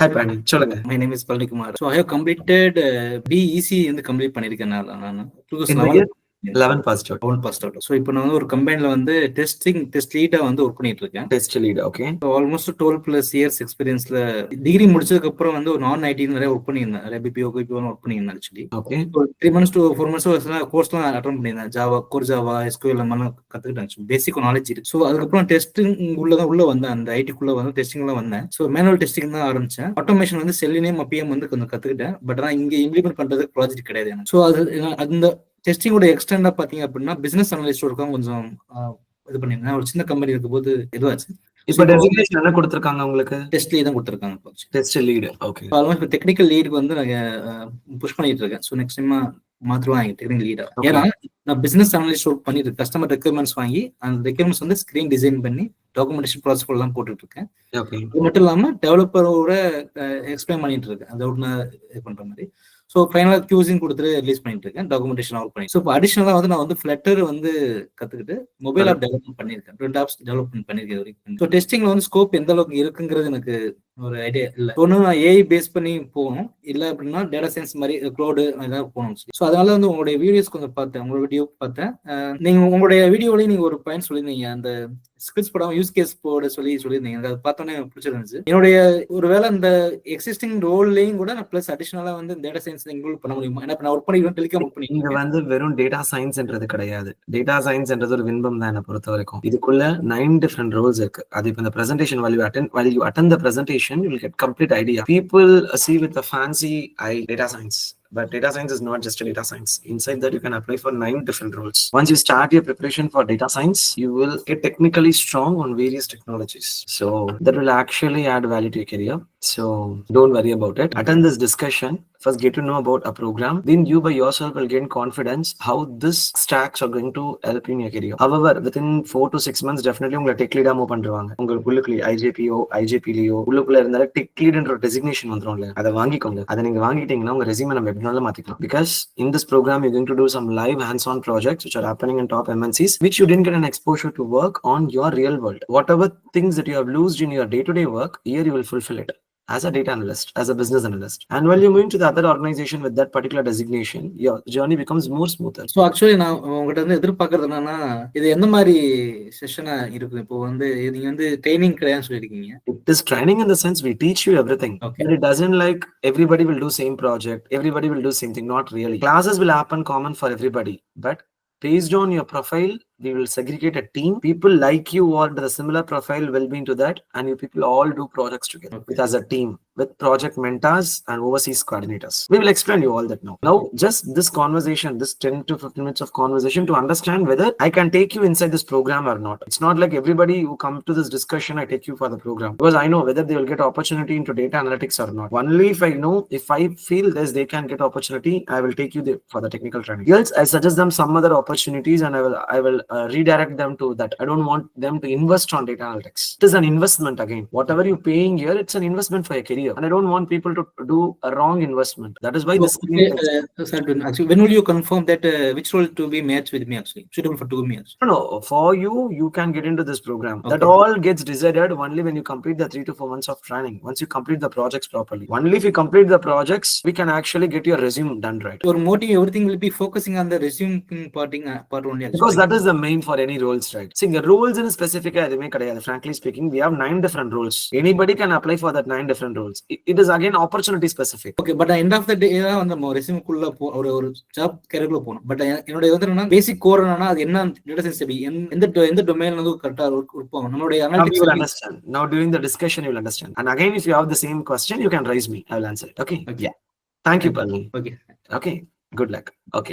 Hi Palani, சொல்லுங்க. My name is Palani Kumar. So I have completed BEC வந்து complete பண்ணிருக்கேன் நான் In the year 11 passed out. 11 passed out. So இப்போ நான் வந்து ஒரு கம்பெனில வந்து டெஸ்ட் லீடா வந்து ஒர்க் பண்ணிட்டு இருக்கேன். Test lead, okay. So almost 12+ years எக்ஸ்பீரியன்ஸ்ல degree முடிச்சதுக்கு அப்புறம் வந்து ஒரு நான் ஐடி நிறைய ஒர்க் பண்ணியிருந்தேன். நிறைய பிபிஓ ஒர்க் பண்ணியிருந்தேன் actually. Okay. So 3 months to 4 months கோர்ஸ்லாம் அட்டெண்ட் பண்ணியிருந்தேன். ஜாவா, கோர் ஜாவா, எஸ்கியூஎல் எல்லாம் கத்துக்கிட்டேன். பேசிக் நாலேஜ் இருக்கு. ஸோ அதுக்கப்புறம் டெஸ்டிங் உள்ள வந்தேன். அந்த ஐடிக்குள்ள வந்து டெஸ்டிங்ல வந்தேன். ஸோ மேனுவல் டெஸ்டிங் தான் ஆரம்பிச்சேன். ஆட்டோமேஷன் வந்து செல்லினேம் அப்பயும் வந்து கொஞ்சம் கத்துக்கிட்டேன். பட் ஆனால் இங்க இம்ப்ளிமெண்ட் பண்றதுக்கு ப்ராஜெக்ட் கிடையாது எனக்கு. ஸோ அது அந்த டெஸ்டிங்கோட எக்ஸ்டெண்டா பாத்தீங்க அப்படின்னா பிசினஸ் அனலிஸ்ட் ஒர்க்கும் கொஞ்சம் இது பண்ணிருந்தேன். ஒரு சின்ன கம்பெனி இருக்கும்போது இதுவாச்சு. இப்போ டெசிக்னேஷன் என்ன கொடுத்திருக்காங்க உங்களுக்கு? டெஸ்ட் லீட் தான் கொடுத்திருக்காங்க. Test lead, okay. Almost technical லீடுக்கு வந்து நான் புஷ் பண்ணிட்டு இருக்கேன். ஸோ நெக்ஸ்ட் டைம் மாத்துருவாங்க டெக்னிக்கல் லீடா. ஏன்னா நான் பிசினஸ் அனலிஸ்ட் ஒர்க் பண்ணிட்டு கஸ்டமர் ரெக்யர்மெண்ட்ஸ் வாங்கி அந்த ரெக்யர்மெண்ட்ஸ் வந்து ஸ்கிரீன் டிசைன் பண்ணி டாக்குமெண்டேஷன் ப்ராசஸ் எல்லாம் போட்டுட்டு இருக்கேன். அது மட்டும் இல்லாம டெவலப்பரோட எக்ஸ்பிளைன் பண்ணிட்டு இருக்கேன். அந்த இது பண்ற மாதிரி. ஸோ ஃபைனலாக கியூசிங் கொடுத்துட்டு ரிலீஸ் பண்ணிட்டு இருக்கேன். டாக்குமெண்டேஷன் ஒர்க் பண்ணி. ஸோ இப்போ அடிஷனலாக வந்து நான் வந்து ஃபிளட்டர் வந்து கற்றுக்கிட்டு மொபைல் ஆப் டெவலப்மெண்ட் பண்ணியிருக்கேன். 2 ஆப்ஸ் டெவலப்மெண்ட் பண்ணியிருக்கேன் வரைக்கும். ஸோ டெஸ்டிங்ல வந்து ஸ்கோப் எந்த அளவுக்கு இருக்குங்கிறது எனக்கு ஒரு ஐடியா இல்லை. ஒன்று நான் ஏஐ பேஸ் பண்ணி போகணும், இல்லை அப்படின்னா டேட்டா சயின்ஸ் மாதிரி க்ளோடு ஏதாவது போகணும். ஸோ அதனால வந்து உங்களுடைய வீடியோஸ் கொஞ்சம் பார்த்தேன். உங்களோட வீடியோ பார்த்தேன். நீங்க உங்களுடைய வீடியோலையும் நீங்க ஒரு பாயிண்ட் சொல்லியிருந்தீங்க. அந்த ஸ்கிரிப்ட்ஸ் போடாம யூஸ் கேஸ் போட சொல்லியிருந்தீங்க. அதை பார்த்தோன்னே பிடிச்சிருந்துச்சு. என்னுடைய ஒருவேளை அந்த எக்ஸிஸ்டிங் ரோல்லையும் கூட நான் பிளஸ் அடிஷனலா வந்து டேட்டா சயின்ஸ் இன்க்ளூட் பண்ண முடியுமா? ஏன்னா நான் ஒர்க் பண்ணிக்கிறேன், டெலிகாம் ஒர்க் பண்ணிக்கிறேன். இங்க வந்து வெறும் டேட்டா சயின்ஸ்ன்றது கிடையாது. டேட்டா சயின்ஸ்ன்றது ஒரு வின்பம் தான் என்னை பொறுத்த வரைக்கும். இதுக்குள்ள 9 different roles இருக்கு. அது இப்போ இந்த presentation while you attend the presentation you will get complete idea. People see with the fancy eye data science. But data science is not just a data science. Inside that, you can apply for 9 different roles. Once you start your preparation for data science, you will get technically strong on various technologies. So that will actually add value to your career. So don't worry about it. Attend this discussion. First, get to know about a program. Then you by yourself will gain confidence how this stacks are going to help in your career. However, within 4 to 6 months, definitely உங்களை tech லீடா move பண்ணுவாங்க. உங்களுக்கு உள்ளுக்குள்ளே ஐஜேபிஓ ஐஜேபிலியோ உள்ளுக்குள்ள இருந்தாலும் tech லீட்ன்ற designation வந்துரும்ல, அதை வாங்கிக்கோங்க. அதை நீங்க வாங்கிட்டீங்கன்னா உங்க ரெசியூமை நம்ம எப்படினாலும் மாத்திக்கலாம். Because in this program you're going to do some live hands-on projects which are happening in top MNCs, which you didn't get an exposure to work on your real world. Whatever things that you have lost in your day-to-day work, here you will fulfill it as a data analyst, as a business analyst. And while you're moving to the other organization with that particular designation, your journey becomes more smoother. So actually நான் உங்ககிட்ட வந்து எதிர்பார்க்கறது என்னன்னா, இது எந்த மாதிரி செஷனா இருக்கு? இப்போ வந்து நீங்க வந்து ட்ரைனிங் கிடையாதுன்னு சொல்லிருக்கீங்க. It is training in the sense we teach you everything. Okay. But it doesn't like everybody will do same project, everybody will do same thing. Not really. Classes will happen common for everybody, but based on your profile, we will segregate a team. People like you or the similar profile will be into that, and you people all do projects together with as a team with project mentors and overseas coordinators. We will explain you all that now. Now, just this conversation, this 10 to 15 minutes of conversation to understand whether I can take you inside this program or not. It's not like everybody who come to this discussion, I take you for the program. Because I know whether they will get opportunity into data analytics or not. Only if I know, if I feel this, they can get opportunity, I will take you there for the technical training. Else, I suggest them some other opportunities and I will redirect them to that. I don't want them to invest on data analytics. It is an investment again. Whatever you're paying here, it's an investment for your career. And I don't want people to do a wrong investment. That is why this. Actually, when will you confirm that which role to be matched with me actually? Suitable for me actually? No, for you can get into this program. Okay. That all gets decided only when you complete the 3 to 4 months of training. Once you complete the projects properly. Only if you complete the projects, we can actually get your resume done right. Your motive, everything will be focusing on the resume part only. Actually. Because that is the main for any roles, right? See, the roles in specific, frankly speaking, we have 9 different roles. Anybody can apply for that 9 different roles. It is again opportunity specific. Okay, but at the end of the day, on the resume kulla or job career lo pona. But என்னோட வந்து basic core என்னன்னா அது என்ன data science எந்த domain வந்து கரெக்ட்டா இருப்போம். நம்மளுடைய analytics you will understand. Now during the discussion you will understand. And again if you have the same question, you can raise me. I will answer it. Okay? Yeah. Thank you, Palani. Okay. Okay. Good luck. Okay.